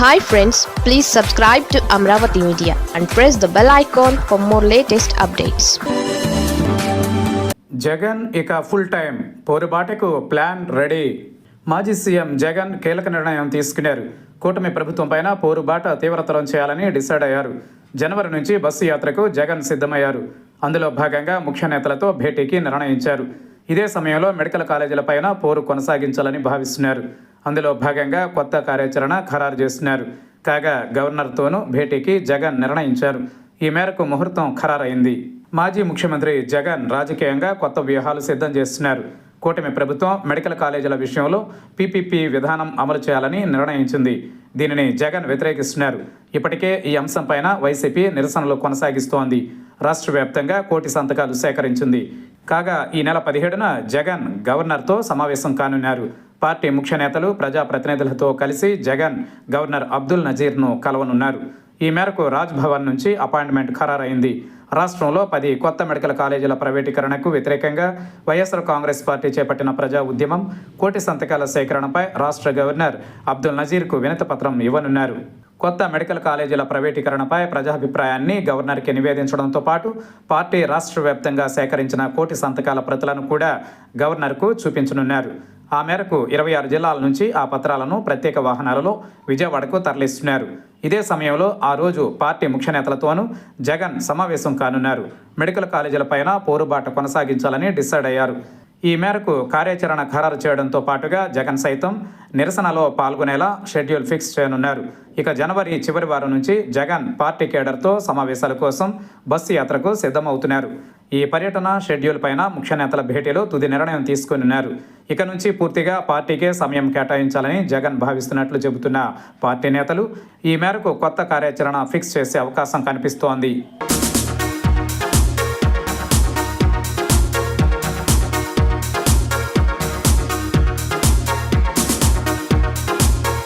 Hi friends, please subscribe to Amravati Media and press the bell icon for more latest updates. Jagan ఇక full time పోరుబాటకు plan ready. మాజీ CM Jagan కీలక నిర్ణయం తీసుకున్నారు. కూటమి ప్రభుత్వం పైన పోరుబాట తీవ్రతరం చేయాలని డిసైడ్ అయ్యారు. జనవరి నుంచి బస్సు యాత్రకు జగన్ సిద్ధమయ్యారు. అందులో భాగంగా ముఖ్య నేతలతో భేటీకి నిర్ణయించారు. ఇదే సమయంలో మెడికల్ కాలేజీలపైన పోరు కొనసాగించాలని భావిస్తున్నారు. అందులో భాగంగా కొత్త కార్యాచరణ ఖరారు చేస్తున్నారు. కాగా గవర్నర్తోనూ భేటీకి జగన్ నిర్ణయించారు. ఈ మేరకు ముహూర్తం ఖరారైంది. మాజీ ముఖ్యమంత్రి జగన్ రాజకీయంగా కొత్త వ్యూహాలు సిద్ధం చేస్తున్నారు. కూటమి ప్రభుత్వం మెడికల్ కాలేజీల విషయంలో పీపీపీ విధానం అమలు చేయాలని నిర్ణయించింది. దీనిని జగన్ వ్యతిరేకిస్తున్నారు. ఇప్పటికే ఈ అంశంపైన వైసీపీ నిరసనలు కొనసాగిస్తోంది. రాష్ట్ర వ్యాప్తంగా 1 కోటి సంతకాలు సేకరించింది. కాగా ఈ నెల 17న జగన్ గవర్నర్తో సమావేశం కానున్నారు. పార్టీ ముఖ్య నేతలు ప్రజాప్రతినిధులతో కలిసి జగన్ గవర్నర్ అబ్దుల్ నజీర్ను కలవనున్నారు. ఈ మేరకు రాజ్ భవన్ నుంచి అపాయింట్మెంట్ ఖరారైంది. రాష్ట్రంలో 10 కొత్త మెడికల్ కాలేజీల ప్రైవేటీకరణకు వ్యతిరేకంగా వైఎస్ఆర్ కాంగ్రెస్ పార్టీ చేపట్టిన ప్రజా ఉద్యమం 1 కోటి సంతకాల సేకరణపై రాష్ట్ర గవర్నర్ అబ్దుల్ నజీర్కు వినతిపత్రం ఇవ్వనున్నారు. కొత్త మెడికల్ కాలేజీల ప్రైవేటీకరణపై ప్రజాభిప్రాయాన్ని గవర్నర్కి నివేదించడంతో పాటు పార్టీ రాష్ట్ర వ్యాప్తంగా సేకరించిన 1 కోటి సంతకాల ప్రతులను కూడా గవర్నర్కు చూపించనున్నారు. ఆ మేరకు 26 జిల్లాల నుంచి ఆ పత్రాలను ప్రత్యేక వాహనాలలో విజయవాడకు తరలిస్తున్నారు. ఇదే సమయంలో ఆ రోజు పార్టీ ముఖ్య నేతలతోనూ జగన్ సమావేశం కానున్నారు. మెడికల్ కాలేజీలపైన పోరుబాట కొనసాగించాలని డిసైడ్ అయ్యారు. ఈ మేరకు కార్యాచరణ ఖరారు చేయడంతో పాటుగా జగన్ సైతం నిరసనలో పాల్గొనేలా షెడ్యూల్ ఫిక్స్ చేయనున్నారు. ఇక జనవరి చివరి వారం నుంచి జగన్ పార్టీ కేడర్తో సమావేశాల కోసం బస్సు యాత్రకు సిద్ధమవుతున్నారు. ఈ పర్యటన షెడ్యూల్ పైన ముఖ్య నేతల భేటీలో తుది నిర్ణయం తీసుకున్నారు. ఇక నుంచి పూర్తిగా పార్టీకే సమయం కేటాయించాలని జగన్ భావిస్తున్నట్లు చెబుతున్న పార్టీ నేతలు ఈ మేరకు కొత్త కార్యాచరణ ఫిక్స్ చేసే అవకాశం కనిపిస్తోంది.